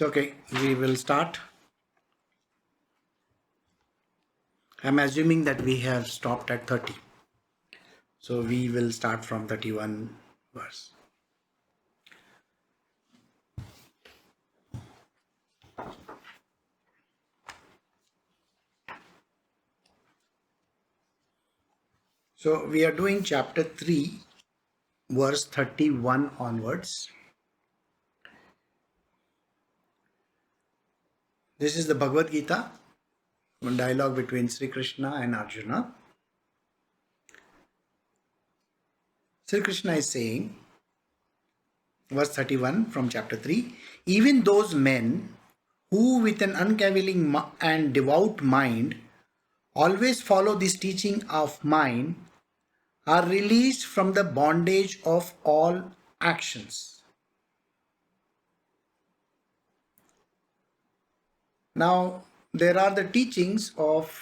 Okay, we will start. I'm assuming that we have stopped at 30. So we will start from 31 verse. So we are doing chapter 3, verse 31 onwards. This is the Bhagavad Gita, a dialogue between Sri Krishna and Arjuna. Sri Krishna is saying, verse 31 from chapter 3, even those men who with an uncavailing and devout mind always follow this teaching of mine are released from the bondage of all actions. Now, there are the teachings of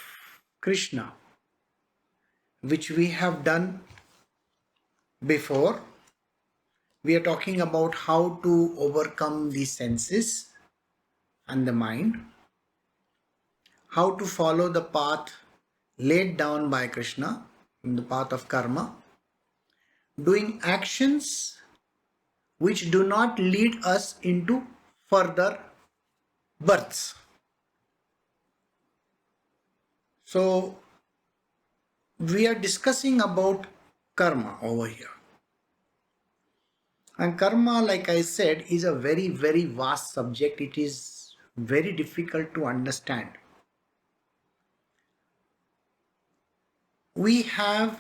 Krishna, which we have done before. We are talking about how to overcome the senses and the mind, how to follow the path laid down by Krishna in the path of karma, doing actions which do not lead us into further births. So we are discussing about karma over here. And karma, like I said, is a very, very vast subject. It is very difficult to understand. I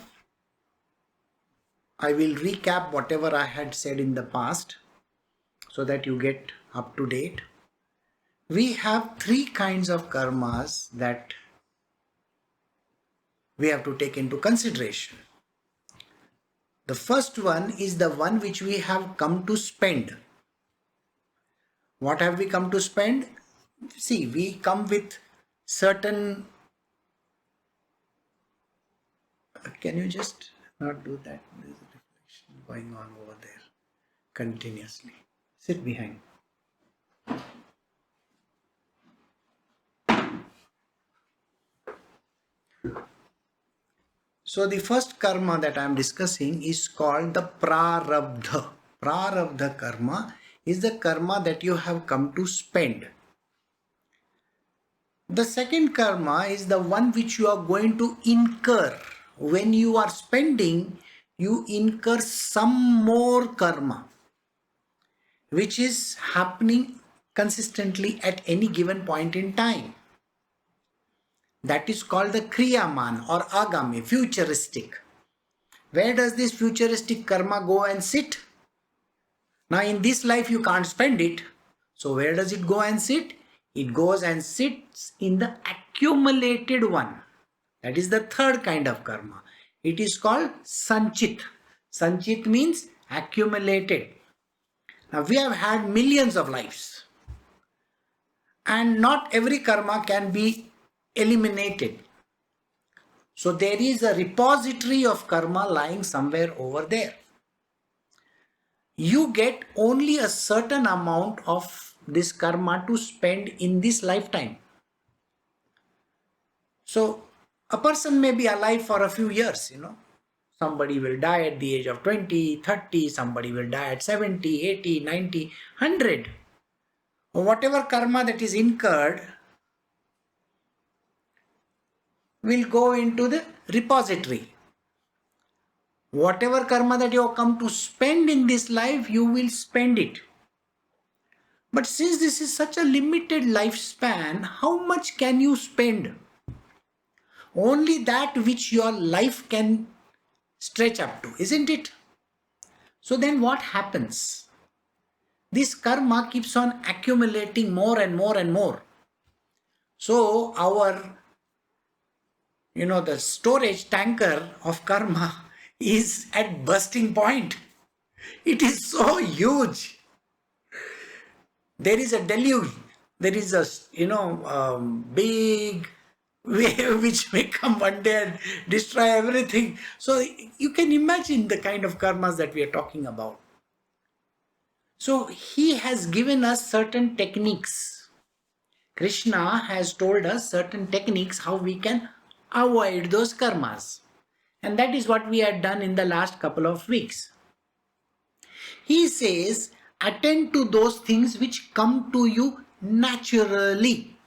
will recap whatever I had said in the past so that you get up to date. We have three kinds of karmas that we have to take into consideration. The first one is the one which we have come to spend. What have we come to spend? See, we come with certain... Can you just not do that? There's a reflection going on over there continuously. Sit behind. So the first karma that I am discussing is called the prarabdha. Prarabdha karma is the karma that you have come to spend. The second karma is the one which you are going to incur. When you are spending, you incur some more karma, which is happening consistently at any given point in time. That is called the Kriyaman or Agami, futuristic. Where does this futuristic karma go and sit? Now in this life you can't spend it. So where does it go and sit? It goes and sits in the accumulated one. That is the third kind of karma. It is called Sanchit. Sanchit means accumulated. Now we have had millions of lives. And not every karma can be eliminated. So there is a repository of karma lying somewhere over there. You get only a certain amount of this karma to spend in this lifetime. So a person may be alive for a few years, Somebody will die at the age of 20, 30, somebody will die at 70, 80, 90, 100. Whatever karma that is incurred will go into the repository. Whatever karma that you have come to spend in this life, you will spend it. But since this is such a limited lifespan, how much can you spend? Only that which your life can stretch up to, isn't it? So then what happens? This karma keeps on accumulating more and more and more. So our the storage tanker of karma is at bursting point. It is so huge. There is a deluge. There is a big wave which may come one day and destroy everything. So you can imagine the kind of karmas that we are talking about. So he has given us certain techniques. Krishna has told us certain techniques how we can avoid those karmas. And that is what we had done in the last couple of weeks. He says, attend to those things which come to you naturally.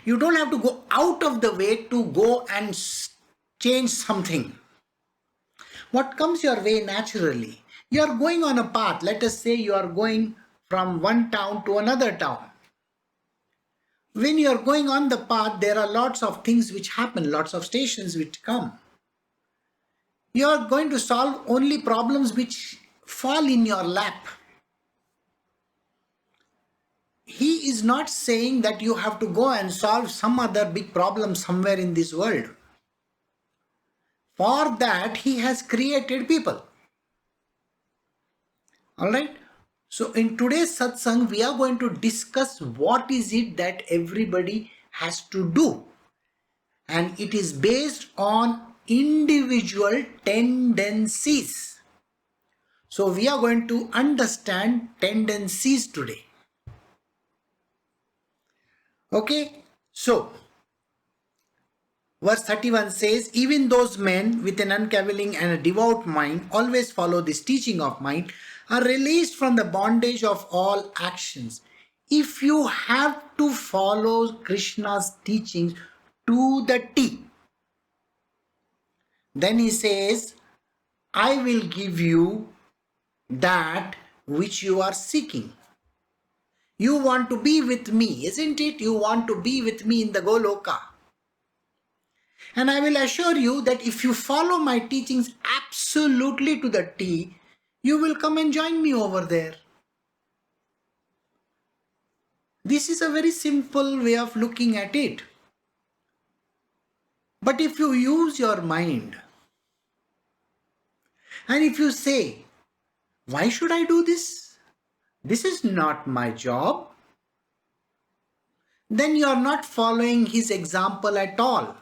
You don't have to go out of the way to go and change something. What comes your way naturally? You are going on a path. Let us say you are going from one town to another town. When you are going on the path, there are lots of things which happen, lots of stations which come. You are going to solve only problems which fall in your lap. He is not saying that you have to go and solve some other big problem somewhere in this world. For that, he has created people. Alright? So in today's satsang, we are going to discuss what is it that everybody has to do. And it is based on individual tendencies. So we are going to understand tendencies today. Okay, so verse 31 says, even those men with an uncavailing and a devout mind always follow this teaching of mine are released from the bondage of all actions. If you have to follow Krishna's teachings to the T, then he says, I will give you that which you are seeking. You want to be with me, isn't it? You want to be with me in the Goloka. And I will assure you that if you follow my teachings absolutely to the T, you will come and join me over there. This is a very simple way of looking at it. But if you use your mind, and if you say, why should I do this? This is not my job. Then you are not following his example at all.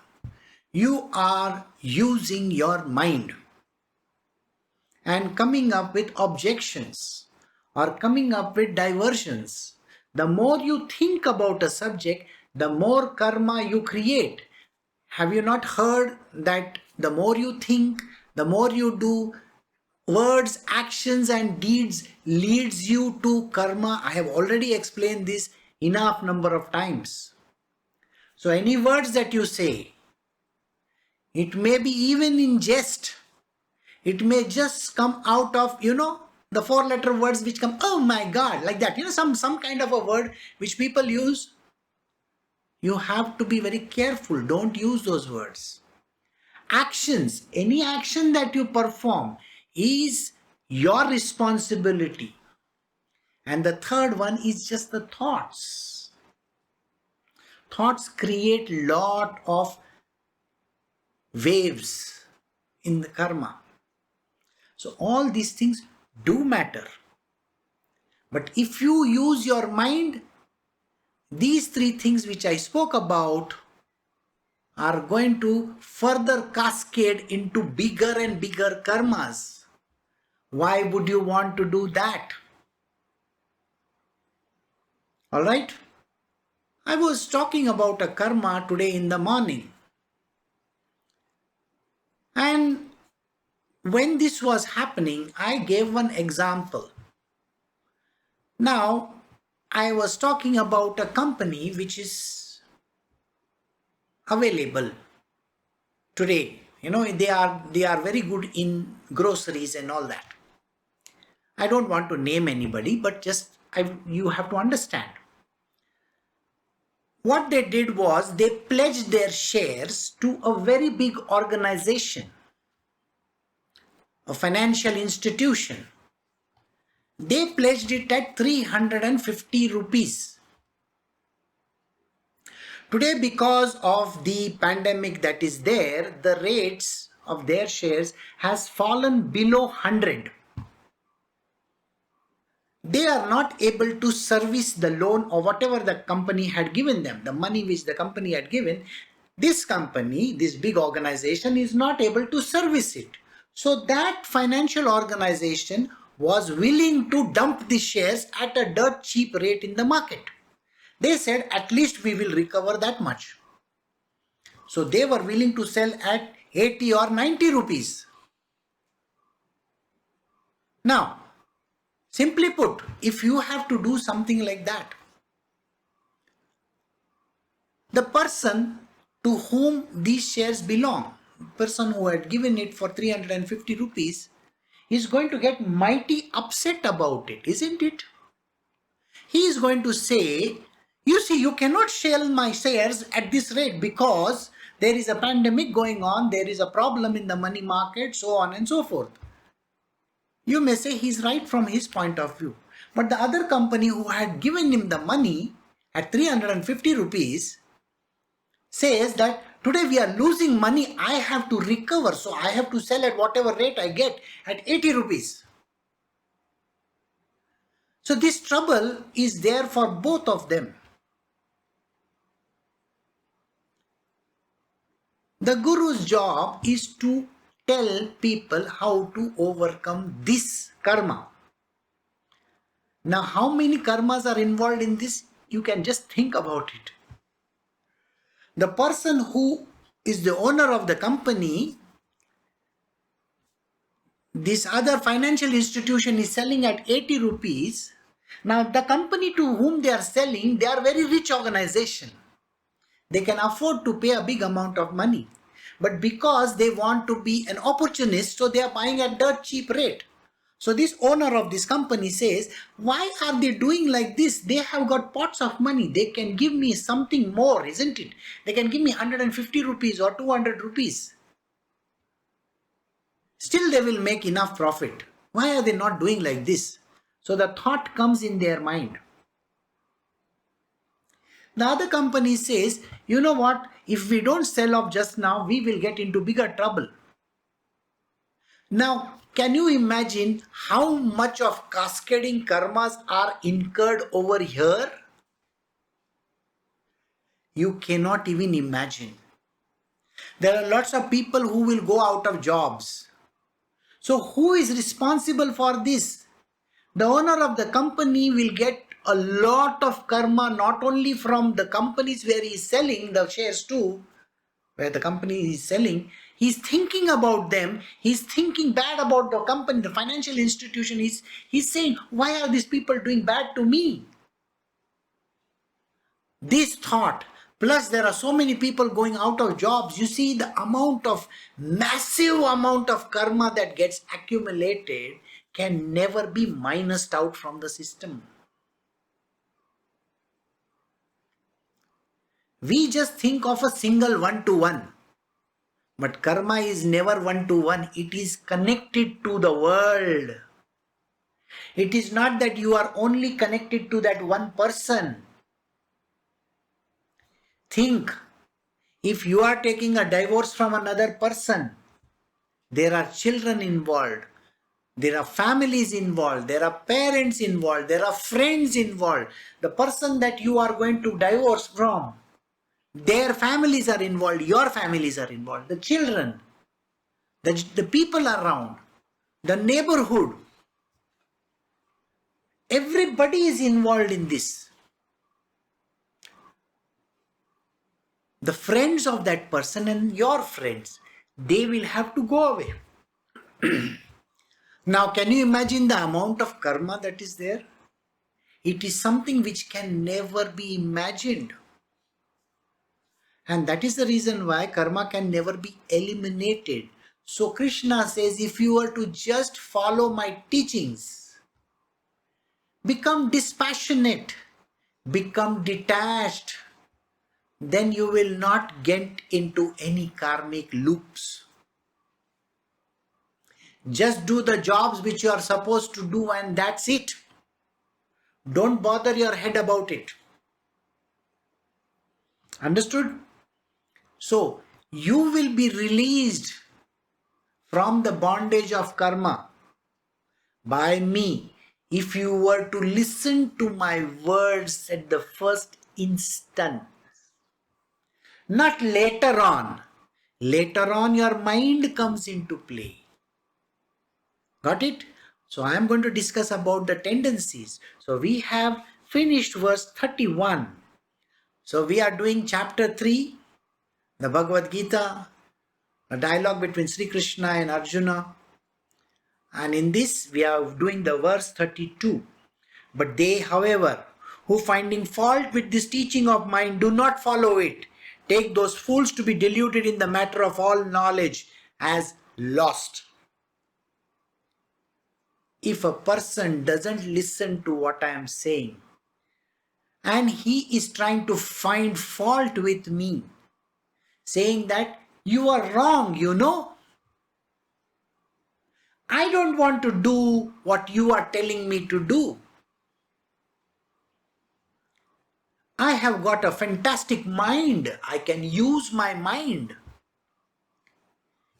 You are using your mind and coming up with objections or coming up with diversions. The more you think about a subject, the more karma you create. Have you not heard that the more you think, the more you do, words, actions and deeds leads you to karma? I have already explained this enough number of times. So any words that you say, it may be even in jest. It may just come out of, the 4-letter words which come, oh my God, like that. Some kind of a word which people use. You have to be very careful. Don't use those words. Actions, any action that you perform is your responsibility. And the third one is just the thoughts. Thoughts create lot of waves in the karma. So all these things do matter. But if you use your mind, these 3 things which I spoke about are going to further cascade into bigger and bigger karmas. Why would you want to do that? Alright? I was talking about a karma today in the morning. And when this was happening, I gave one example. Now, I was talking about a company which is available today. They are very good in groceries and all that. I don't want to name anybody, but you have to understand. What they did was they pledged their shares to a very big organization, a financial institution. They pledged it at 350 rupees. Today, because of the pandemic that is there, the rates of their shares has fallen below 100. They are not able to service the loan or whatever the company had given them, the money which the company had given. This company, this big organization, is not able to service it. So that financial organization was willing to dump the shares at a dirt cheap rate in the market. They said at least we will recover that much. So they were willing to sell at 80 or 90 rupees. Now, simply put, if you have to do something like that, the person to whom these shares belong, person who had given it for 350 rupees, is going to get mighty upset about it, isn't it? He is going to say, you see, you cannot sell my shares at this rate because there is a pandemic going on, there is a problem in the money market, so on and so forth. You may say he's right from his point of view. But the other company who had given him the money at 350 rupees says that today we are losing money, I have to recover, so I have to sell at whatever rate I get at 80 rupees. So this trouble is there for both of them. The Guru's job is to tell people how to overcome this karma. Now, how many karmas are involved in this? You can just think about it. The person who is the owner of the company, this other financial institution is selling at 80 rupees. Now, the company to whom they are selling, they are very rich organization. They can afford to pay a big amount of money. But because they want to be an opportunist, so they are buying at dirt cheap rate. So this owner of this company says, why are they doing like this? They have got pots of money. They can give me something more, isn't it? They can give me 150 rupees or 200 rupees. Still they will make enough profit. Why are they not doing like this? So the thought comes in their mind. The other company says, you know what, if we don't sell off just now, we will get into bigger trouble. Now, can you imagine how much of cascading karmas are incurred over here? You cannot even imagine. There are lots of people who will go out of jobs. So who is responsible for this? The owner of the company will get a lot of karma, not only from the companies where he is selling the shares to, where the company is selling, he's thinking about them, he's thinking bad about the company, the financial institution, he's saying, why are these people doing bad to me? This thought, plus there are so many people going out of jobs, you see the massive amount of karma that gets accumulated can never be minused out from the system. We just think of a single one-to-one. But karma is never one-to-one. It is connected to the world. It is not that you are only connected to that one person. Think, if you are taking a divorce from another person, there are children involved. There are families involved, there are parents involved, there are friends involved. The person that you are going to divorce from, their families are involved, your families are involved, the children, the people around, the neighborhood. Everybody is involved in this. The friends of that person and your friends, they will have to go away. Now, can you imagine the amount of karma that is there? It is something which can never be imagined. And that is the reason why karma can never be eliminated. So Krishna says, if you were to just follow my teachings, become dispassionate, become detached, then you will not get into any karmic loops. Just do the jobs which you are supposed to do and that's it. Don't bother your head about it. Understood? So, you will be released from the bondage of karma by me if you were to listen to my words at the first instant. Not later on. Later on your mind comes into play. Got it? So I am going to discuss about the tendencies. So we have finished verse 31. So we are doing chapter 3, the Bhagavad Gita, a dialogue between Sri Krishna and Arjuna. And in this we are doing the verse 32. But they, however, who finding fault with this teaching of mine do not follow it, take those fools to be deluded in the matter of all knowledge as lost. If a person doesn't listen to what I am saying and he is trying to find fault with me, saying that you are wrong, I don't want to do what you are telling me to do. I have got a fantastic mind. I can use my mind.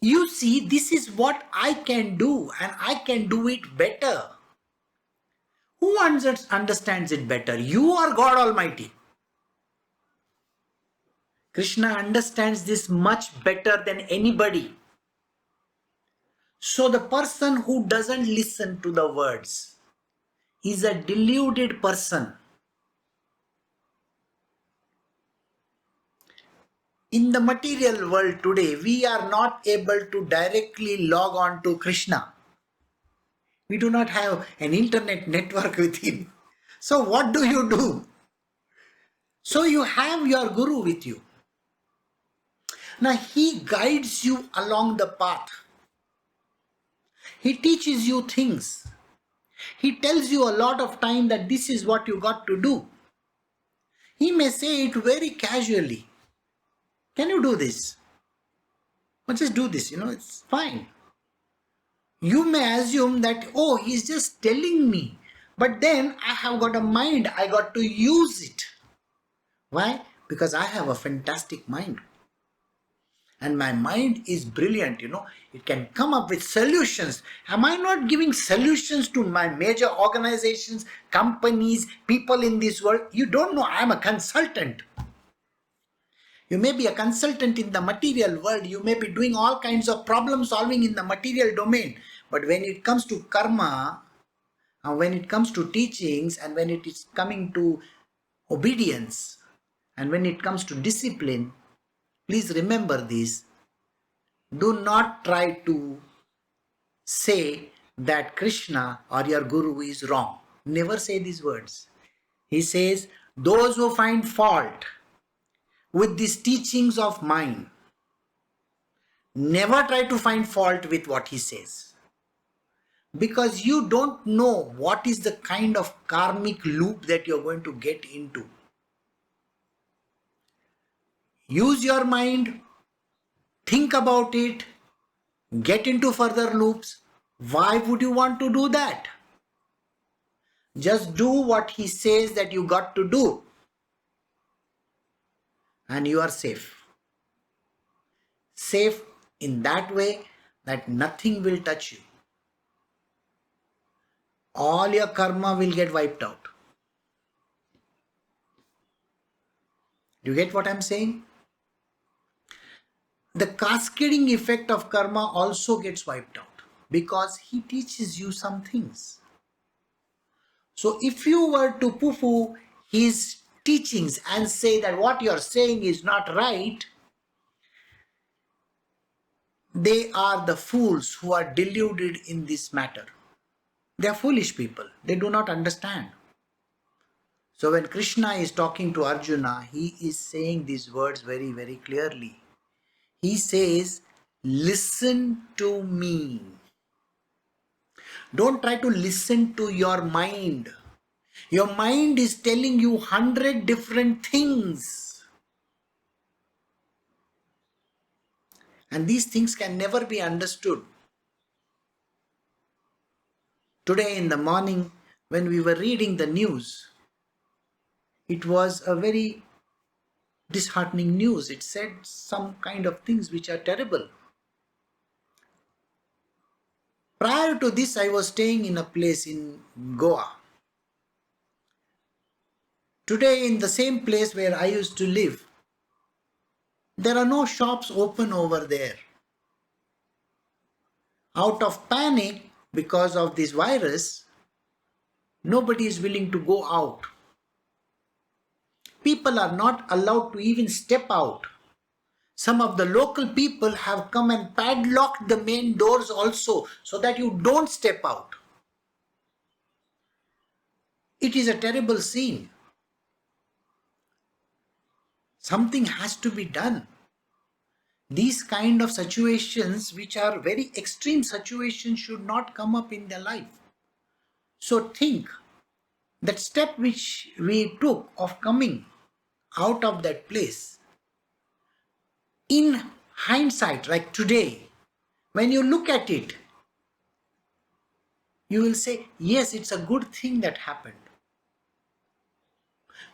You see, this is what I can do and I can do it better. Who understands it better? You or God Almighty? Krishna understands this much better than anybody. So the person who doesn't listen to the words is a deluded person. In the material world today, we are not able to directly log on to Krishna. We do not have an internet network with him. So what do? So you have your guru with you. Now he guides you along the path. He teaches you things. He tells you a lot of time that this is what you got to do. He may say it very casually. Can you do this? Or just do this, it's fine. You may assume that, oh, he's just telling me. But then I have got a mind, I got to use it. Why? Because I have a fantastic mind. And my mind is brilliant, It can come up with solutions. Am I not giving solutions to my major organizations, companies, people in this world? You don't know I am a consultant. You may be a consultant in the material world. You may be doing all kinds of problem solving in the material domain. But when it comes to karma, and when it comes to teachings, and when it is coming to obedience, and when it comes to discipline, please remember this. Do not try to say that Krishna or your guru is wrong. Never say these words. He says, those who find fault with these teachings of mine, never try to find fault with what he says. Because you don't know what is the kind of karmic loop that you're going to get into. Use your mind, think about it, get into further loops. Why would you want to do that? Just do what he says that you got to do. And you are safe. Safe in that way that nothing will touch you. All your karma will get wiped out. Do you get what I'm saying? The cascading effect of karma also gets wiped out because he teaches you some things. So if you were to poo-poo his teachings and say that what you're saying is not right, they are the fools who are deluded in this matter. They are foolish people. They do not understand. So when Krishna is talking to Arjuna, he is saying these words very, very clearly. He says, listen to me. Don't try to listen to your mind. Your mind is telling you 100 different things. And these things can never be understood. Today in the morning, when we were reading the news, it was a very disheartening news. It said some kind of things which are terrible. Prior to this, I was staying in a place in Goa. Today, in the same place where I used to live, there are no shops open over there. Out of panic, because of this virus, nobody is willing to go out. People are not allowed to even step out. Some of the local people have come and padlocked the main doors also so that you don't step out. It is a terrible scene. Something has to be done. These kind of situations, which are very extreme situations, should not come up in their life. So think, that step which we took of coming out of that place, in hindsight, like today, when you look at it, you will say, yes, it's a good thing that happened.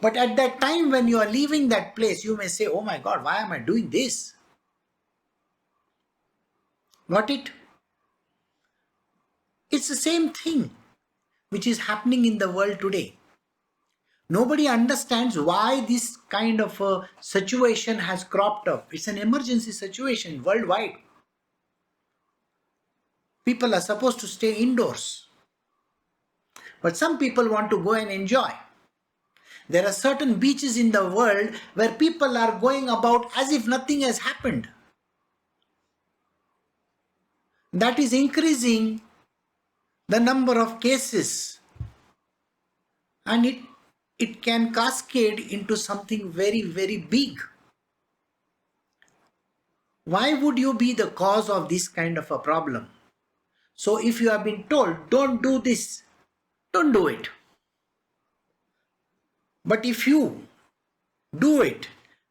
But at that time when you are leaving that place, you may say, oh my God, why am I doing this? Got it? It's the same thing which is happening in the world today. Nobody understands why this kind of a situation has cropped up. It's an emergency situation worldwide. People are supposed to stay indoors. But some people want to go and enjoy. There are certain beaches in the world where people are going about as if nothing has happened. That is increasing the number of cases. And it can cascade into something very, very big. Why would you be the cause of this kind of a problem? So if you have been told, don't do this, don't do it. But if you do it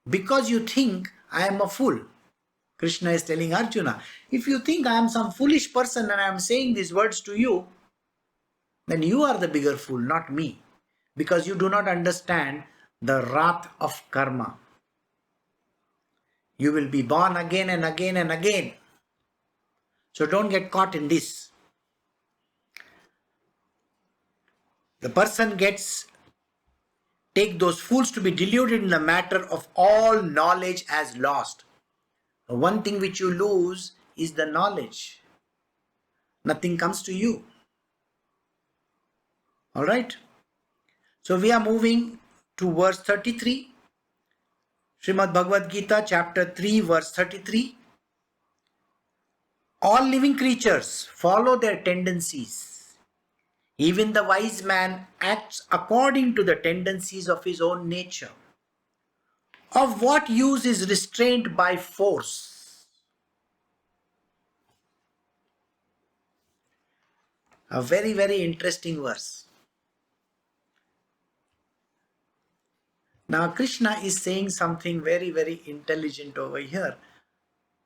because you think I am a fool, Krishna is telling Arjuna, if you think I am some foolish person and I am saying these words to you, then you are the bigger fool, not me. Because you do not understand the wrath of karma. You will be born again and again and again. So don't get caught in this. The person take those fools to be deluded in the matter of all knowledge as lost. The one thing which you lose is the knowledge. Nothing comes to you. Alright? So we are moving to verse 33. Srimad Bhagavad Gita chapter 3 verse 33. All living creatures follow their tendencies. Even the wise man acts according to the tendencies of his own nature. Of what use is restraint by force? A very, very interesting verse. Now Krishna is saying something very, very intelligent over here.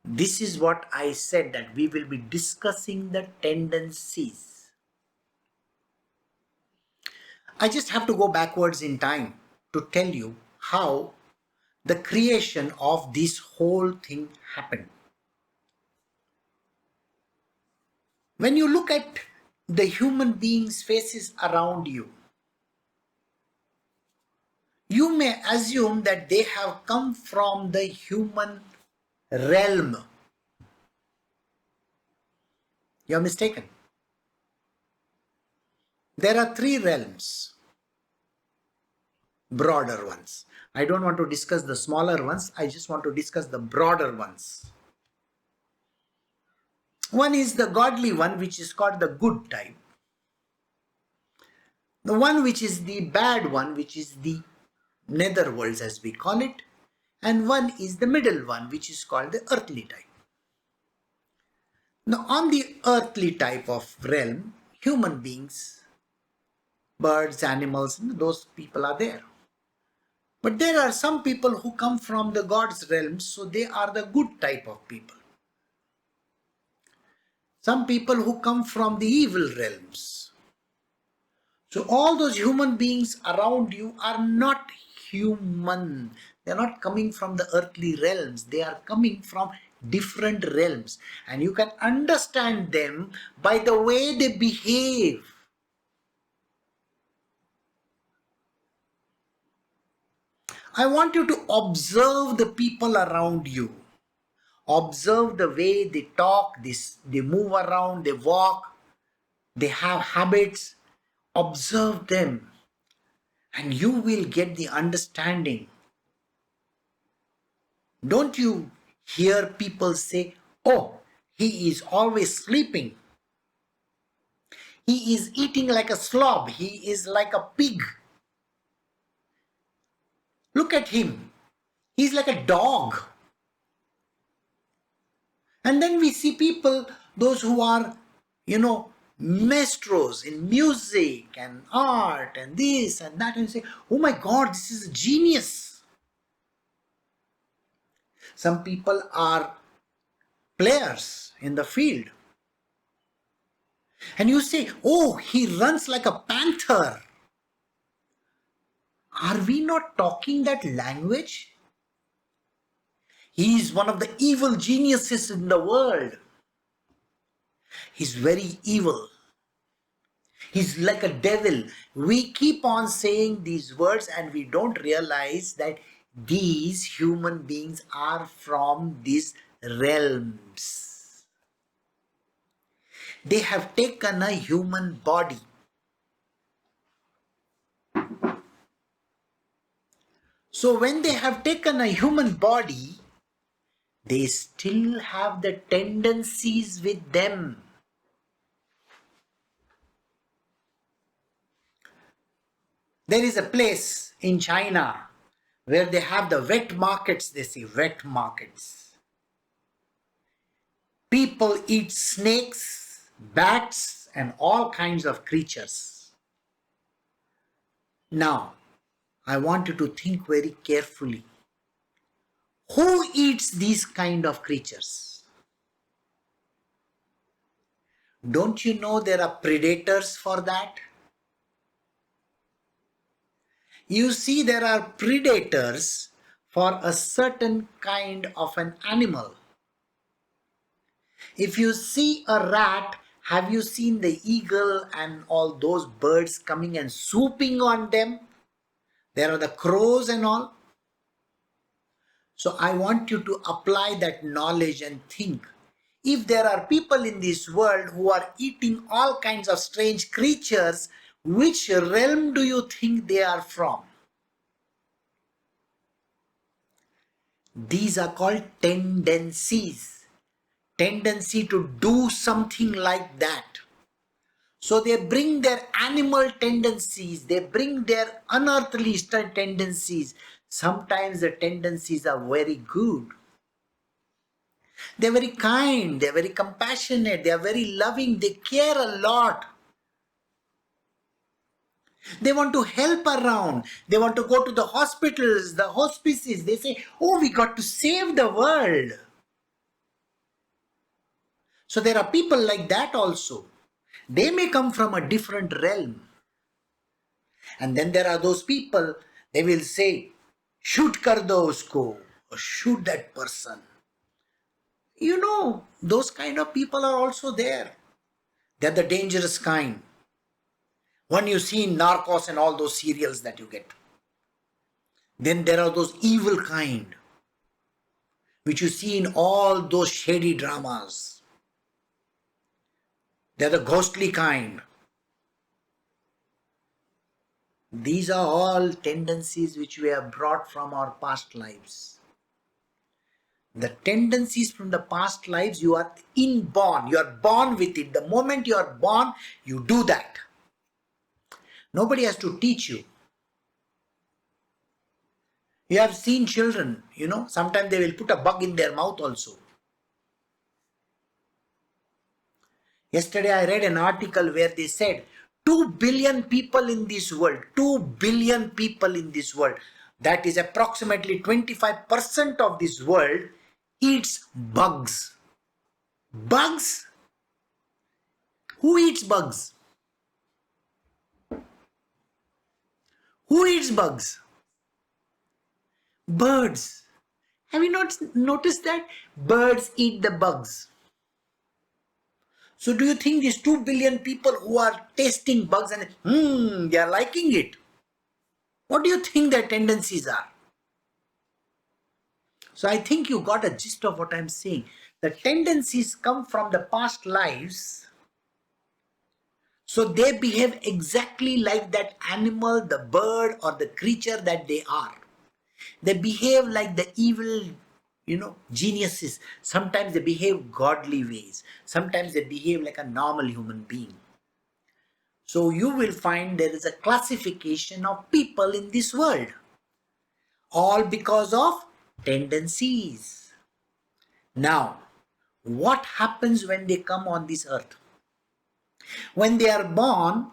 This is what I said, that we will be discussing the tendencies. I just have to go backwards in time to tell you how the creation of this whole thing happened. When you look at the human beings' faces around you, you may assume that they have come from the human realm. You are mistaken. There are three realms, broader ones. I don't want to discuss the smaller ones. I just want to discuss the broader ones. One is the godly one, which is called the good type. The one which is the bad one, which is the netherworlds as we call it. And one is the middle one, which is called the earthly type. Now on the earthly type of realm, human beings, birds, animals, those people are there. But there are some people who come from the God's realms, so they are the good type of people. Some people who come from the evil realms. So all those human beings around you are not human. They are not coming from the earthly realms. They are coming from different realms. And you can understand them by the way they behave. I want you to observe the people around you. Observe the way they talk, they move around, they walk. They have habits. Observe them, and you will get the understanding. Don't you hear people say, "Oh, he is always sleeping. He is eating like a slob. He is like a pig. Look at him. He's like a dog." And then we see people, those who are, maestros in music and art and this and that, and say, "Oh my God, this is a genius." Some people are players in the field. And you say, "Oh, he runs like a panther." Are we not talking that language? He is one of the evil geniuses in the world. He's very evil. He's like a devil. We keep on saying these words and we don't realize that these human beings are from these realms. They have taken a human body. So when they have taken a human body, they still have the tendencies with them. There is a place in China where they have the wet markets, they say wet markets. People eat snakes, bats, and all kinds of creatures. Now, I want you to think very carefully. Who eats these kind of creatures? Don't you know there are predators for that? You see, there are predators for a certain kind of an animal. If you see a rat, have you seen the eagle and all those birds coming and swooping on them? There are the crows and all. So I want you to apply that knowledge and think. If there are people in this world who are eating all kinds of strange creatures, which realm do you think they are from? These are called tendencies. Tendency to do something like that. So they bring their animal tendencies, they bring their unearthly tendencies. Sometimes the tendencies are very good. They're very kind, they're very compassionate, they're very loving, they care a lot. They want to help around. They want to go to the hospitals, the hospices. They say, "Oh, we got to save the world." So there are people like that also. They may come from a different realm. And then there are those people, they will say, "Shoot kar do usko," or "shoot that person." Those kind of people are also there. They're the dangerous kind. One you see in Narcos and all those serials that you get. Then there are those evil kind, which you see in all those shady dramas. They're the ghostly kind. These are all tendencies which we have brought from our past lives. The tendencies from the past lives, you are inborn. You are born with it. The moment you are born, you do that. Nobody has to teach you. You have seen children, sometimes they will put a bug in their mouth also. Yesterday I read an article where they said 2 billion people in this world, 2 billion people in this world, that is approximately 25% of this world, eats bugs. Bugs? Who eats bugs? Who eats bugs? Birds. Have you not noticed that? Birds eat the bugs. So do you think these 2 billion people who are tasting bugs and they are liking it? What do you think their tendencies are? So I think you got a gist of what I'm saying. The tendencies come from the past lives. So they behave exactly like that animal, the bird, or the creature that they are. They behave like the evil, geniuses. Sometimes they behave godly ways. Sometimes they behave like a normal human being. So you will find there is a classification of people in this world, all because of tendencies. Now, what happens when they come on this earth? When they are born,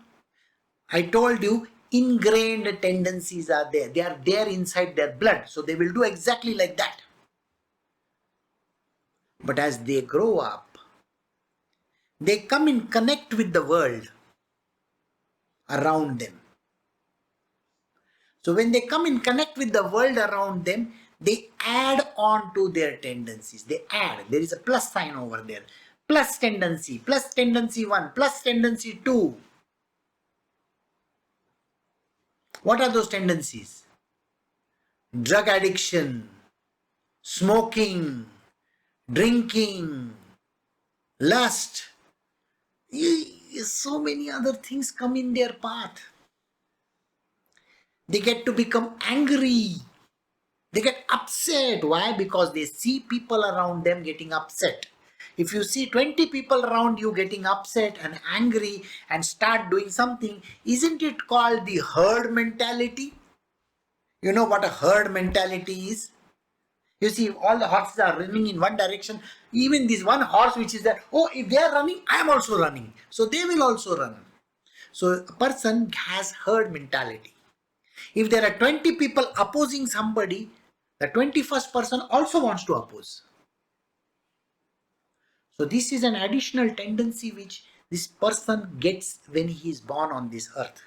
I told you, ingrained tendencies are there. They are there inside their blood. So they will do exactly like that. But as they grow up, they come in connect with the world around them. So when they come in connect with the world around them, they add on to their tendencies. They add. There is a plus sign over there. Plus tendency 1, plus tendency 2. What are those tendencies? Drug addiction, smoking, drinking, lust. So many other things come in their path. They get to become angry. They get upset. Why? Because they see people around them getting upset. If you see 20 people around you getting upset and angry and start doing something, isn't it called the herd mentality? You know what a herd mentality is? You see, all the horses are running in one direction. Even this one horse which is there, oh, if they are running, I am also running. So they will also run. So a person has herd mentality. If there are 20 people opposing somebody, the 21st person also wants to oppose. So this is an additional tendency which this person gets when he is born on this earth.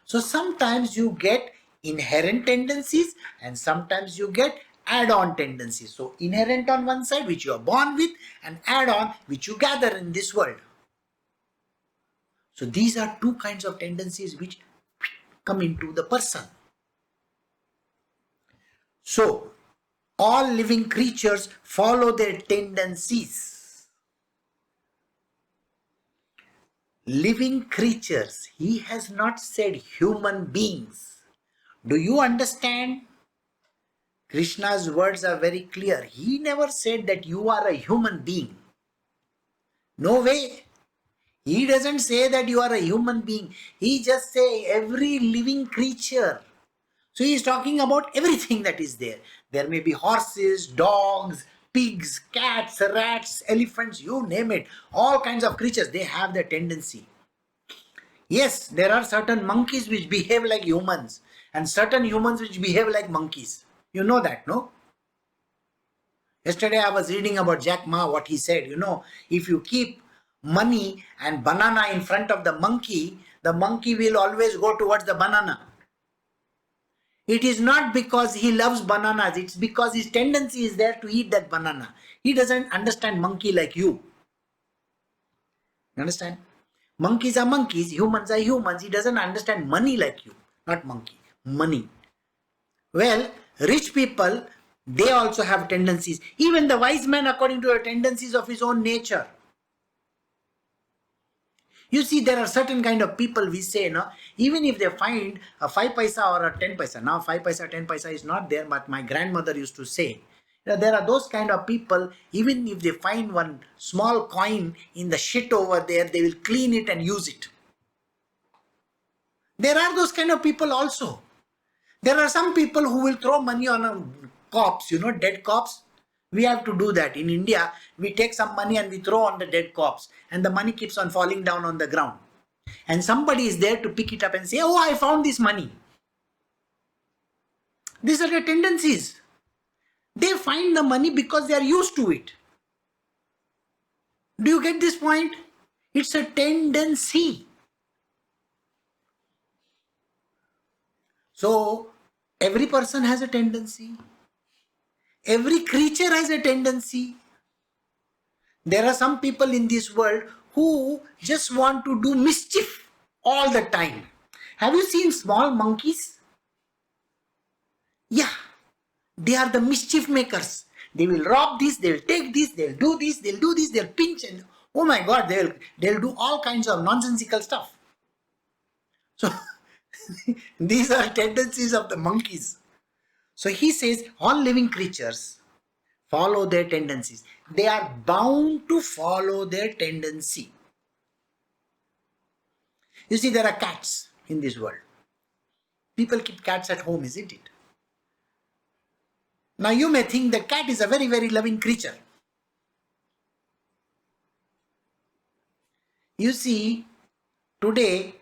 So sometimes you get inherent tendencies and sometimes you get add-on tendencies. So inherent on one side which you are born with, and add-on which you gather in this world. So these are two kinds of tendencies which come into the person. So all living creatures follow their tendencies. Living creatures, he has not said human beings. Do you understand? Krishna's words are very clear. He never said that you are a human being. No way. He doesn't say that you are a human being. He just say every living creature. So he is talking about everything that is there. There may be horses, dogs, pigs, cats, rats, elephants, you name it. All kinds of creatures, they have the tendency. Yes, there are certain monkeys which behave like humans and certain humans which behave like monkeys. You know that, no? Yesterday I was reading about Jack Ma, what he said. If you keep money and banana in front of the monkey will always go towards the banana. It is not because he loves bananas, it's because his tendency is there to eat that banana. He doesn't understand monkey like you. You understand? Monkeys are monkeys, humans are humans. He doesn't understand money like you. Not monkey, money. Well, rich people, they also have tendencies. Even the wise man, according to the tendencies of his own nature. You see, there are certain kind of people we say, no, even if they find a 5 paisa or a 10 paisa, now 5 paisa, 10 paisa is not there, but my grandmother used to say, there are those kind of people, even if they find one small coin in the shit over there, they will clean it and use it. There are those kind of people also. There are some people who will throw money on a corpse, dead corpse. We have to do that. In India, we take some money and we throw on the dead corpse and the money keeps on falling down on the ground. And somebody is there to pick it up and say, oh, I found this money. These are the tendencies. They find the money because they are used to it. Do you get this point? It's a tendency. So, every person has a tendency. Every creature has a tendency. There are some people in this world who just want to do mischief all the time. Have you seen small monkeys? Yeah, they are the mischief makers. They will rob this, they will take this, they'll do this, they'll pinch and Oh my God, they'll do all kinds of nonsensical stuff. So these are tendencies of the monkeys. So he says all living creatures follow their tendencies. They are bound to follow their tendency. You see, there are cats in this world. People keep cats at home, isn't it? Now you may think the cat is a very, very loving creature. You see, today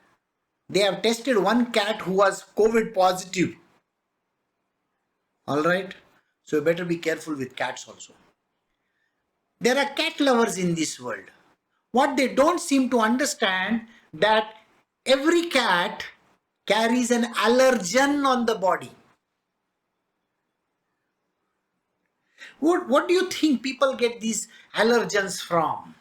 they have tested one cat who was COVID positive. Alright? So you better be careful with cats also. There are cat lovers in this world. What they don't seem to understand that every cat carries an allergen on the body. What do you think people get these allergens from?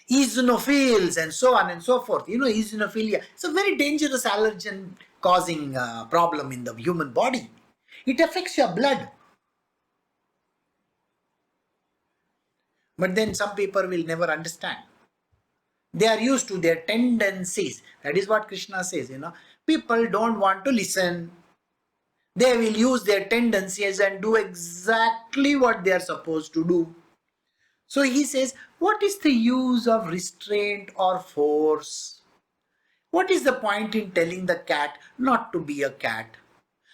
Eosinophils and so on and so forth. You know, eosinophilia. It's a very dangerous allergen causing problem in the human body. It affects your blood. But then some people will never understand. They are used to their tendencies. That is what Krishna says, you know. People don't want to listen. They will use their tendencies and do exactly what they are supposed to do. So he says, what is the use of restraint or force? What is the point in telling the cat not to be a cat?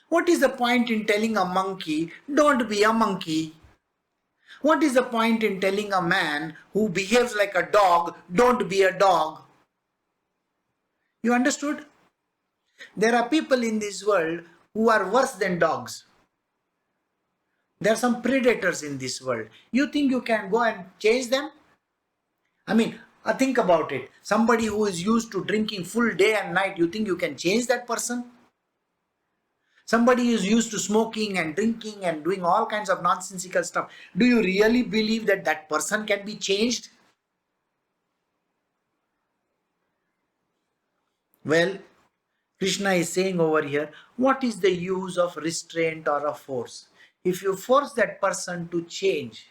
What is the point in telling a monkey, don't be a monkey? What is the point in telling a man who behaves like a dog, don't be a dog? You understood? There are people in this world who are worse than dogs. There are some predators in this world. You think you can go and change them? I mean, think about it. Somebody who is used to drinking full day and night, you think you can change that person? Somebody is used to smoking and drinking and doing all kinds of nonsensical stuff. Do you really believe that that person can be changed? Well, Krishna is saying over here, what is the use of restraint or of force? If you force that person to change,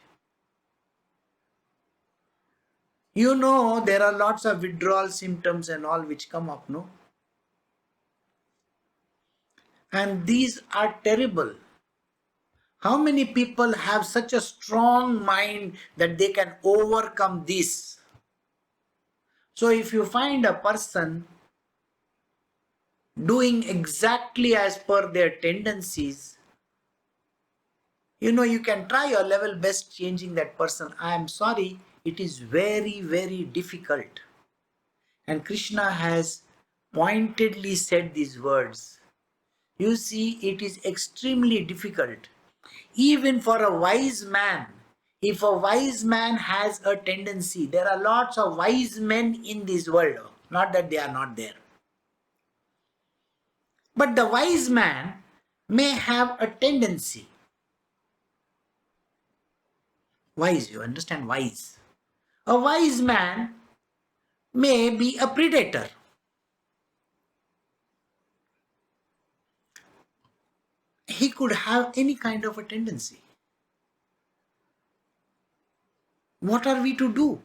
you know there are lots of withdrawal symptoms and all which come up, no? And these are terrible. How many people have such a strong mind that they can overcome this? So if you find a person doing exactly as per their tendencies, you know, you can try your level best changing that person. I am sorry, it is very, very difficult. And Krishna has pointedly said these words. You see, it is extremely difficult. Even for a wise man, if a wise man has a tendency, there are lots of wise men in this world, not that they are not there. But the wise man may have a tendency. Wise, you understand? Wise. A wise man may be a predator. He could have any kind of a tendency. What are we to do?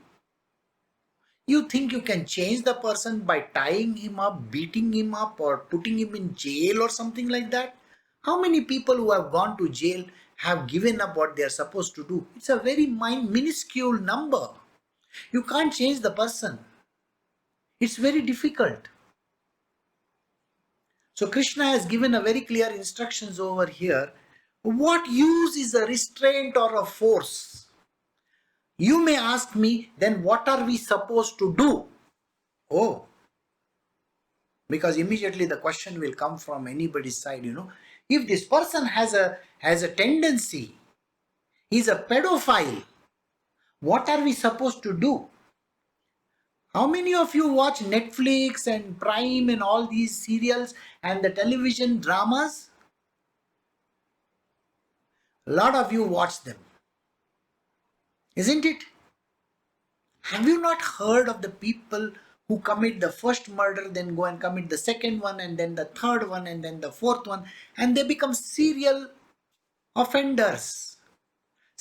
You think you can change the person by tying him up, beating him up, or putting him in jail or something like that? How many people who have gone to jail have given up what they are supposed to do? It's a very minuscule number. You can't change the person. It's very difficult. So Krishna has given a very clear instructions over here. What use is a restraint or a force? You may ask me, then what are we supposed to do? Oh, because immediately the question will come from anybody's side, you know. If this person has a tendency, he's a pedophile, what are we supposed to do? How many of you watch Netflix and Prime and all these serials and the television dramas? A lot of you watch them, isn't it? Have you not heard of the people who commit the first murder, then go and commit the second one, and then the third one, and then the fourth one, and they become serial offenders?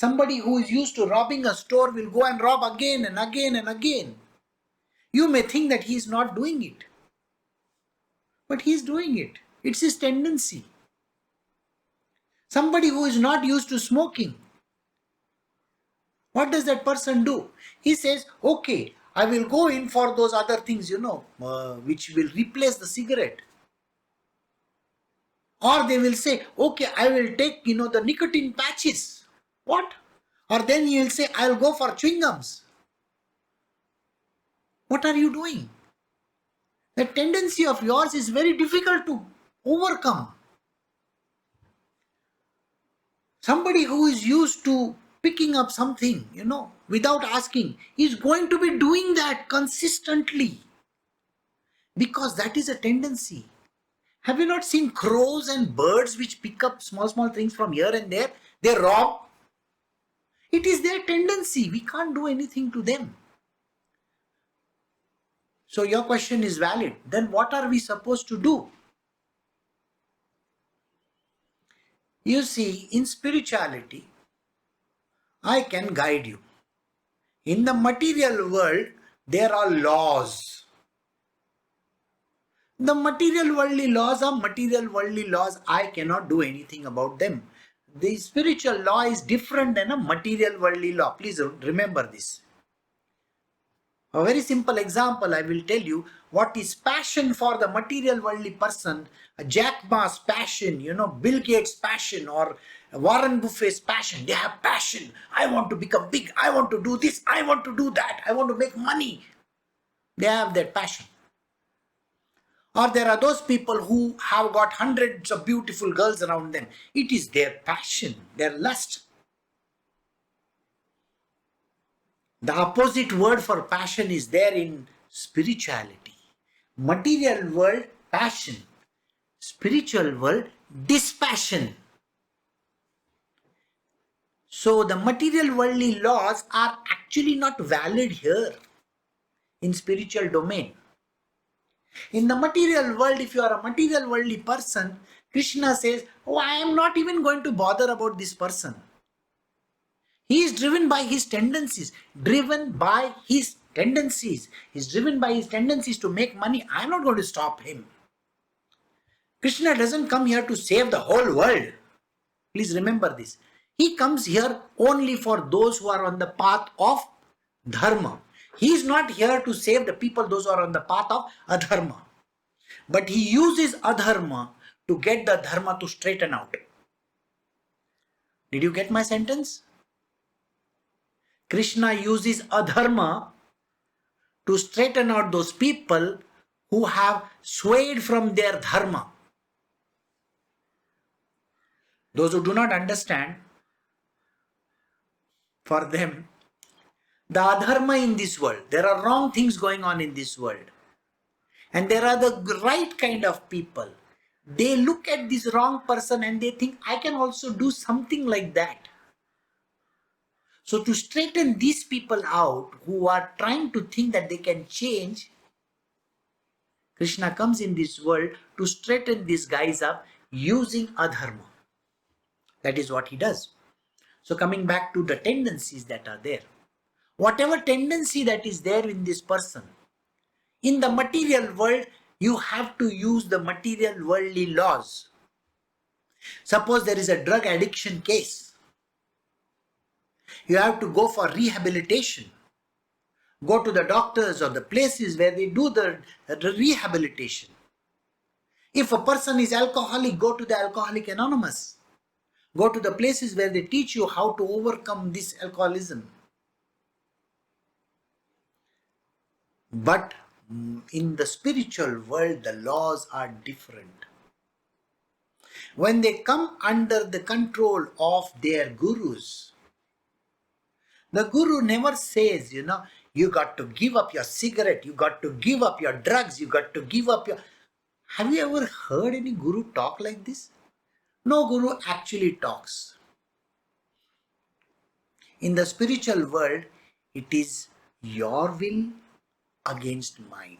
Somebody who is used to robbing a store will go and rob again and again and again. You may think that he is not doing it, but he is doing it. It's his tendency. Somebody who is not used to smoking, what does that person do? He says, okay, I will go in for those other things, which will replace the cigarette. Or they will say, okay, I will take, the nicotine patches. What? Or then he will say, I'll go for chewing gums. What are you doing? The tendency of yours is very difficult to overcome. Somebody who is used to picking up something, without asking, is going to be doing that consistently because that is a tendency. Have you not seen crows and birds which pick up small, small things from here and there? They rob. It is their tendency. We can't do anything to them. So your question is valid. Then what are we supposed to do? You see, in spirituality, I can guide you. In the material world, there are laws. The material worldly laws are material worldly laws. I cannot do anything about them. The spiritual law is different than a material worldly law. Please remember this. A very simple example I will tell you what is passion for the material worldly person. Jack Ma's passion, Bill Gates' passion or Warren Buffett's passion. They have passion. I want to become big. I want to do this. I want to do that. I want to make money. They have that passion. Or there are those people who have got hundreds of beautiful girls around them. It is their passion, their lust. The opposite word for passion is there in spirituality. Material world, passion. Spiritual world, dispassion. So the material worldly laws are actually not valid here in spiritual domain. In the material world, if you are a material worldly person, Krishna says, oh, I am not even going to bother about this person. He is driven by his tendencies. Driven by his tendencies. He is driven by his tendencies to make money. I am not going to stop him. Krishna doesn't come here to save the whole world. Please remember this. He comes here only for those who are on the path of dharma. He is not here to save the people, those who are on the path of adharma. But he uses adharma to get the dharma to straighten out. Did you get my sentence? Krishna uses adharma to straighten out those people who have swayed from their dharma. Those who do not understand, for them, the adharma in this world, there are wrong things going on in this world. And there are the right kind of people. They look at this wrong person and they think, I can also do something like that. So to straighten these people out who are trying to think that they can change, Krishna comes in this world to straighten these guys up using adharma. That is what he does. So coming back to the tendencies that are there. Whatever tendency that is there in this person, in the material world, you have to use the material worldly laws. Suppose there is a drug addiction case. You have to go for rehabilitation. Go to the doctors or the places where they do the rehabilitation. If a person is alcoholic, go to the Alcoholic Anonymous. Go to the places where they teach you how to overcome this alcoholism. But in the spiritual world, the laws are different. When they come under the control of their gurus, the guru never says, you got to give up your cigarette, you got to give up your drugs, you got to give up your... Have you ever heard any guru talk like this? No guru actually talks. In the spiritual world, it is your will against mine.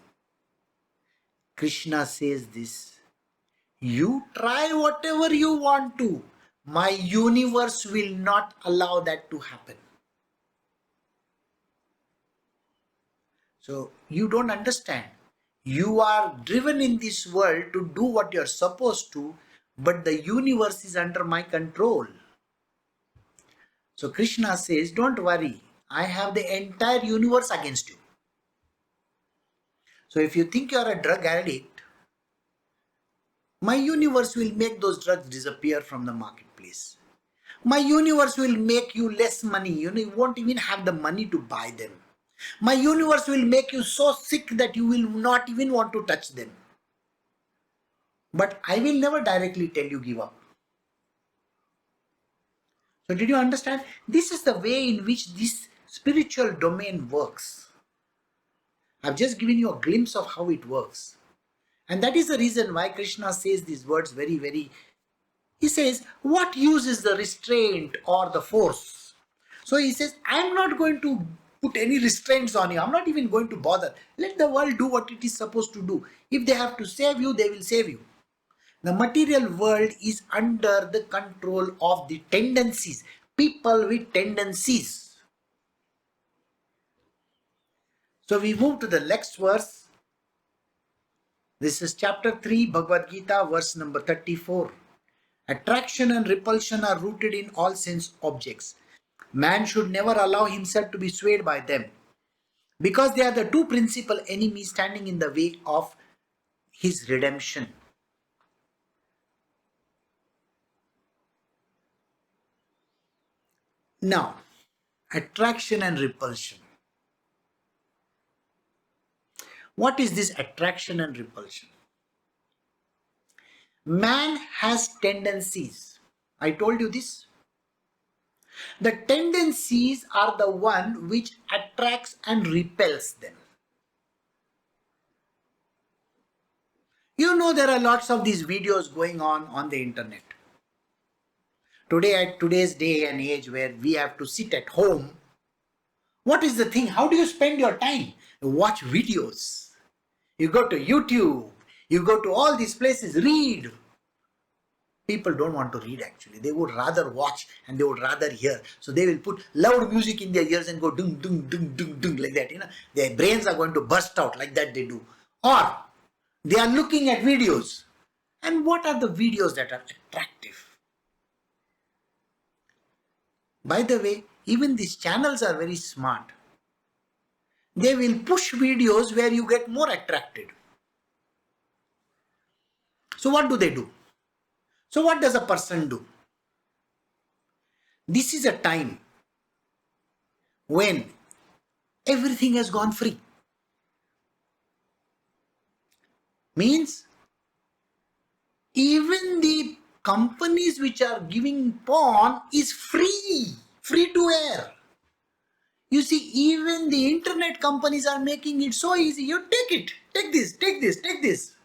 Krishna says this, you try whatever you want to, My universe will not allow that to happen. So you don't understand. You are driven in this world to do what you're supposed to, but the universe is under my control. So Krishna says, don't worry, I have the entire universe against you. So if you think you're a drug addict, my universe will make those drugs disappear from the marketplace. My universe will make you less money. You won't even have the money to buy them. My universe will make you so sick that you will not even want to touch them. But I will never directly tell you give up. So did you understand? This is the way in which this spiritual domain works. I've just given you a glimpse of how it works. And that is the reason why Krishna says these words very. He says, what use is the restraint or the force? So he says, I'm not going to put any restraints on you. I'm not even going to bother. Let the world do what it is supposed to do. If they have to save you, they will save you. The material world is under the control of the tendencies. People with tendencies. So we move to the next verse. This is chapter 3, Bhagavad Gita, verse number 34. Attraction and repulsion are rooted in all sense objects. Man should never allow himself to be swayed by them, because they are the two principal enemies standing in the way of his redemption. Now, attraction and repulsion. What is this attraction and repulsion? Man has tendencies. I told you this. The tendencies are the one which attracts and repels them. You know, there are lots of these videos going on the internet. Today, at today's day and age where we have to sit at home, what is the thing? How do you spend your time? You watch videos. You go to YouTube. You go to all these places, read. People don't want to read actually. They would rather watch and they would rather hear. So they will put loud music in their ears and go dung, dung, dung, dung, dung like that. Their brains are going to burst out like that they do. Or they are looking at videos. And what are the videos that are attractive? By the way, even these channels are very smart. They will push videos where you get more attracted. So what do? So what does a person do? This is a time when everything has gone free. Means even the companies which are giving porn is free to air. You see, even the internet companies are making it so easy. You take it, take this.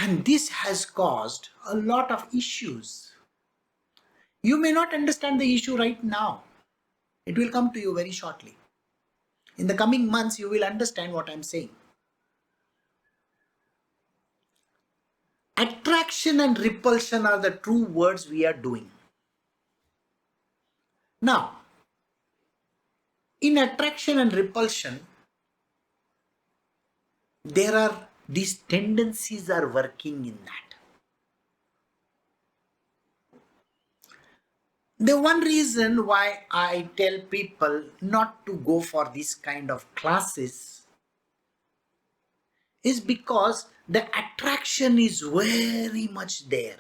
And this has caused a lot of issues. You may not understand the issue right now. It will come to you very shortly. In the coming months, you will understand what I'm saying. Attraction and repulsion are the true words we are doing. Now, in attraction and repulsion, these tendencies are working in that. The one reason why I tell people not to go for this kind of classes is because the attraction is very much there.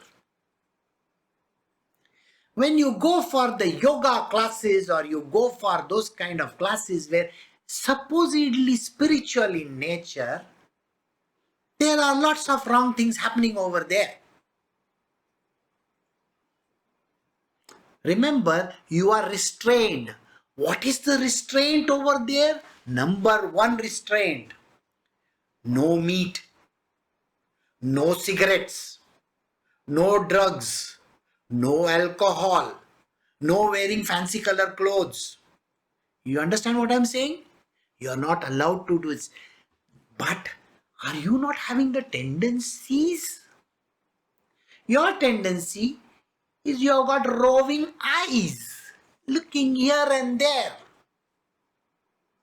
When you go for the yoga classes or you go for those kind of classes where supposedly spiritual in nature, there are lots of wrong things happening over there. Remember, you are restrained. What is the restraint over there? Number one restraint. No meat, no cigarettes, no drugs, no alcohol, no wearing fancy color clothes. You understand what I'm saying? You are not allowed to do this. But are you not having the tendencies? Your tendency is you have got roving eyes, looking here and there.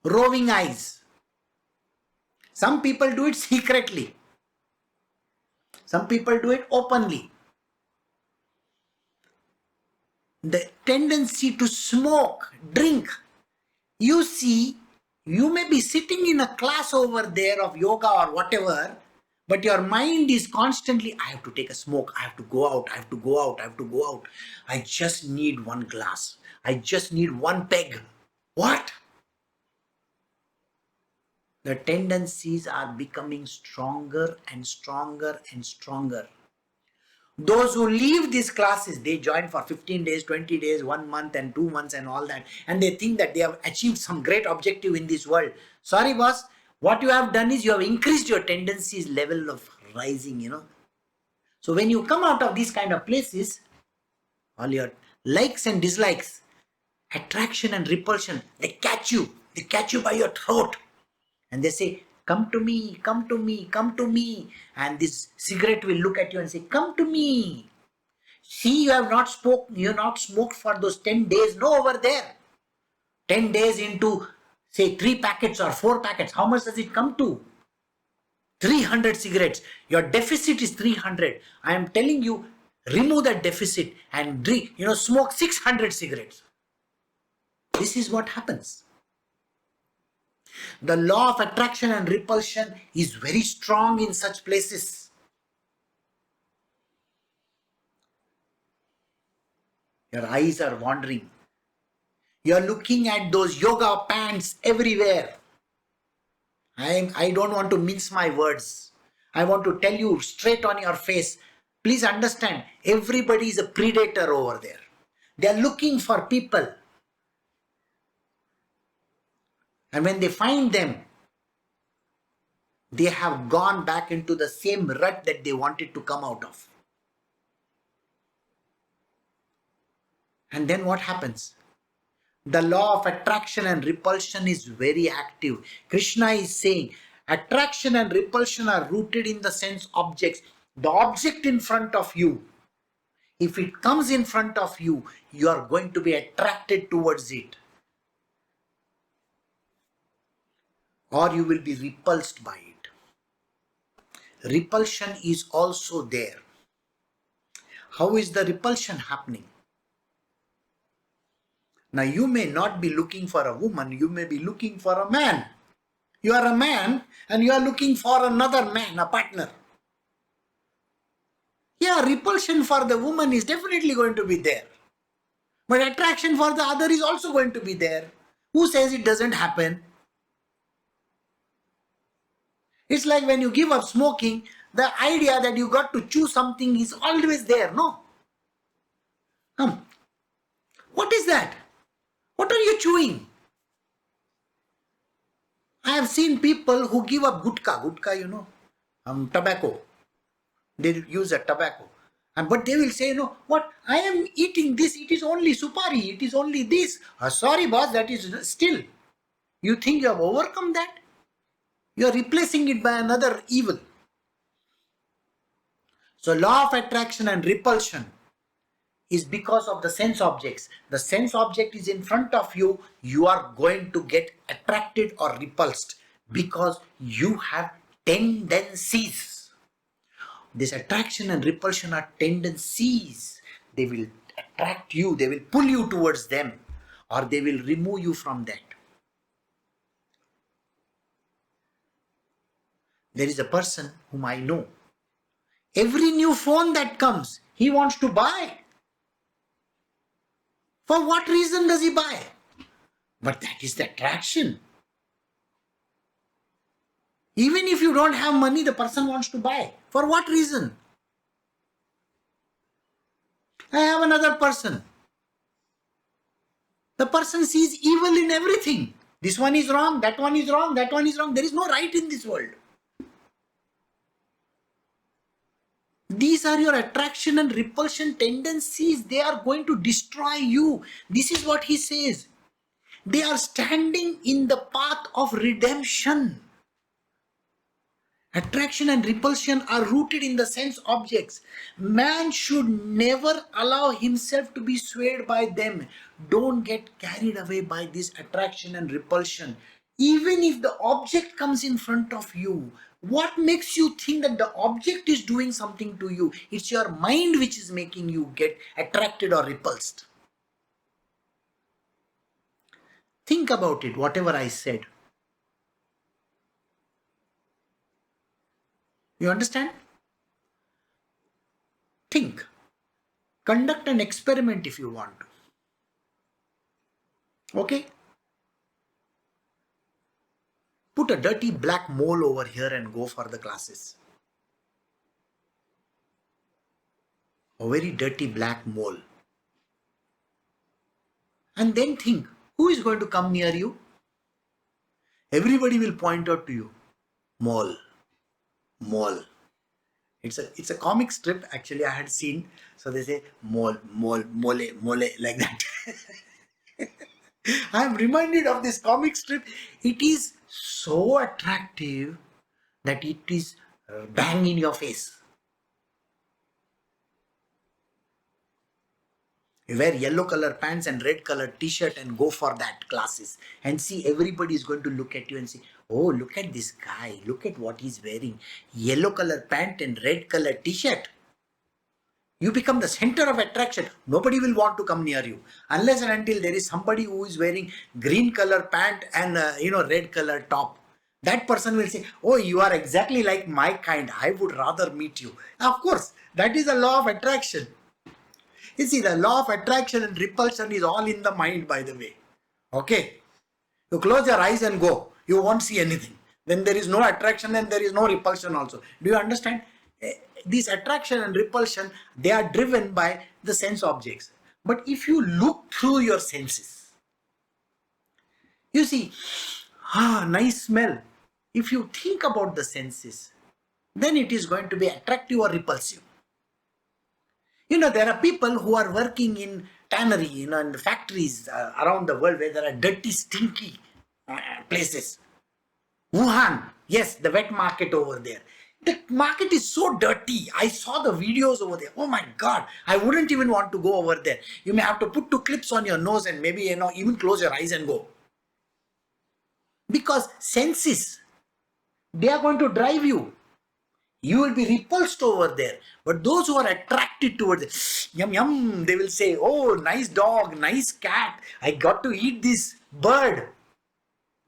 Roving eyes. Some people do it secretly. Some people do it openly. The tendency to smoke, drink. You see, you may be sitting in a class over there of yoga or whatever, but your mind is constantly, I have to take a smoke, I have to go out, I have to go out, I have to go out. I just need one glass. I just need one peg. What? The tendencies are becoming stronger and stronger and stronger. Those who leave these classes, they join for 15 days, 20 days, 1 month and 2 months and all that. And they think that they have achieved some great objective in this world. Sorry boss, what you have done is you have increased your tendencies level of rising, So when you come out of these kind of places, all your likes and dislikes, attraction and repulsion, they catch you by your throat. And they say, come to me, come to me, come to me. And this cigarette will look at you and say, come to me. See, you have not smoked for those 10 days. No, over there. 10 days into, say, 3 packets or 4 packets. How much does it come to? 300 cigarettes. Your deficit is 300. I am telling you, remove that deficit and smoke 600 cigarettes. This is what happens. The law of attraction and repulsion is very strong in such places. Your eyes are wandering. You are looking at those yoga pants everywhere. I don't want to mince my words. I want to tell you straight on your face. Please understand, everybody is a predator over there. They are looking for people. And when they find them, they have gone back into the same rut that they wanted to come out of. And then what happens? The law of attraction and repulsion is very active. Krishna is saying, attraction and repulsion are rooted in the sense objects. The object in front of you, if it comes in front of you, you are going to be attracted towards it. Or you will be repulsed by it. Repulsion is also there. How is the repulsion happening? Now you may not be looking for a woman, you may be looking for a man. You are a man and you are looking for another man, a partner. Yeah, repulsion for the woman is definitely going to be there. But attraction for the other is also going to be there. Who says it doesn't happen? It's like when you give up smoking, the idea that you got to chew something is always there, no? What is that? What are you chewing? I have seen people who give up gutka, tobacco. They use a tobacco. But they will say, what? I am eating this, it is only supari, it is only this. Sorry boss, that is still. You think you have overcome that? You are replacing it by another evil. So law of attraction and repulsion is because of the sense objects. The sense object is in front of you, you are going to get attracted or repulsed because you have tendencies. This attraction and repulsion are tendencies. They will attract you, they will pull you towards them, or they will remove you from that. There is a person whom I know. Every new phone that comes, he wants to buy. For what reason does he buy? But that is the attraction. Even if you don't have money, the person wants to buy. For what reason? I have another person. The person sees evil in everything. This one is wrong, that one is wrong, that one is wrong. There is no right in this world. These are your attraction and repulsion tendencies. They are going to destroy you. This is what he says. They are standing in the path of redemption. Attraction and repulsion are rooted in the sense objects. Man should never allow himself to be swayed by them. Don't get carried away by this attraction and repulsion. Even if the object comes in front of you, what makes you think that the object is doing something to you? It's your mind which is making you get attracted or repulsed. Think about it, whatever I said. You understand? Think. Conduct an experiment if you want to. Okay? Put a dirty black mole over here and go for the classes. A very dirty black mole. And then think, who is going to come near you? Everybody will point out to you. Mole. Mole. It's a comic strip actually I had seen. So they say mole, mole, mole, mole, like that. I am reminded of this comic strip. It is so attractive that it is bang in your face. You wear yellow color pants and red color t-shirt and go for that classes and see everybody is going to look at you and say, oh, look at this guy, look at what he's wearing, yellow color pant and red color t-shirt. You become the center of attraction. Nobody will want to come near you unless and until there is somebody who is wearing green color pant and red color top. That person will say, oh, you are exactly like my kind, I would rather meet you. Of course, that is a law of attraction. You see, the law of attraction and repulsion is all in the mind, by the way. Okay? You close your eyes and go. You won't see anything. Then there is no attraction and there is no repulsion also. Do you understand? This attraction and repulsion, they are driven by the sense objects. But if you look through your senses, you see, nice smell. If you think about the senses, then it is going to be attractive or repulsive. There are people who are working in tannery, in the factories around the world where there are dirty, stinky places. Wuhan, yes, the wet market over there. The market is so dirty. I saw the videos over there. Oh my God, I wouldn't even want to go over there. You may have to put 2 clips on your nose and maybe, even close your eyes and go. Because senses, they are going to drive you. You will be repulsed over there. But those who are attracted towards it, yum yum, they will say, oh, nice dog, nice cat, I got to eat this bird.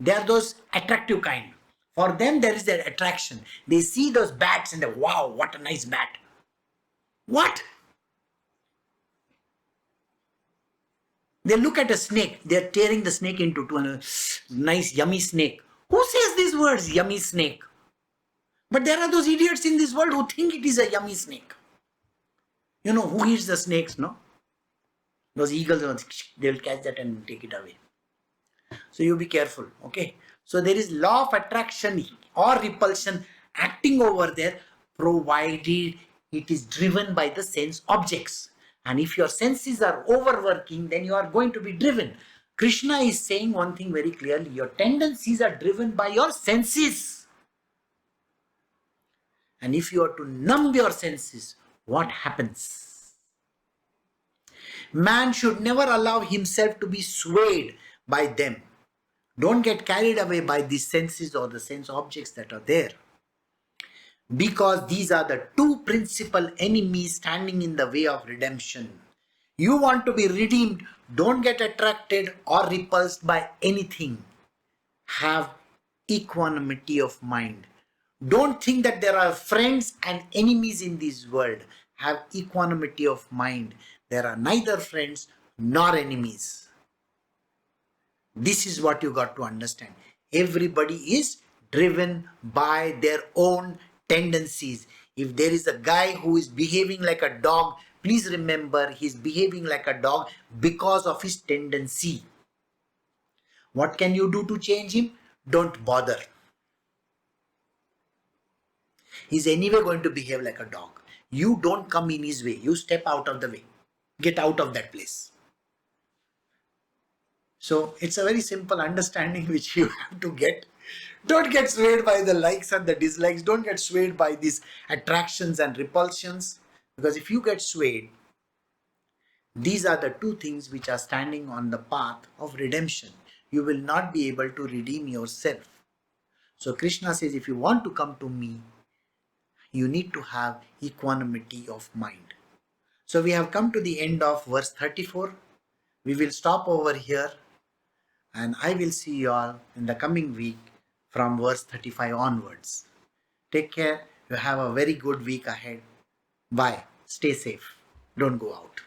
They are those attractive kind. For them, there is that attraction. They see those bats and they, wow, what a nice bat. What? They look at a snake. They are tearing the snake into a nice, yummy snake. Who says these words, yummy snake? But there are those idiots in this world who think it is a yummy snake. Who eats the snakes, no? Those eagles, they will catch that and take it away. So you be careful, okay? So there is law of attraction or repulsion acting over there, provided it is driven by the sense objects. And if your senses are overworking, then you are going to be driven. Krishna is saying one thing very clearly. Your tendencies are driven by your senses. And if you are to numb your senses, what happens? Man should never allow himself to be swayed by them. Don't get carried away by these senses or the sense objects that are there. Because these are the 2 principal enemies standing in the way of redemption. You want to be redeemed, don't get attracted or repulsed by anything. Have equanimity of mind. Don't think that there are friends and enemies in this world. Have equanimity of mind. There are neither friends nor enemies. This is what you got to understand. Everybody is driven by their own tendencies. If there is a guy who is behaving like a dog, please remember he's behaving like a dog because of his tendency. What can you do to change him? Don't bother. He's anyway going to behave like a dog. You don't come in his way. You step out of the way. Get out of that place. So it's a very simple understanding which you have to get. Don't get swayed by the likes and the dislikes. Don't get swayed by these attractions and repulsions. Because if you get swayed, these are the two things which are standing on the path of redemption. You will not be able to redeem yourself. So Krishna says, if you want to come to me, you need to have equanimity of mind. So we have come to the end of verse 34. We will stop over here, and I will see you all in the coming week from verse 35 onwards. Take care. You have a very good week ahead. Bye. Stay safe. Don't go out.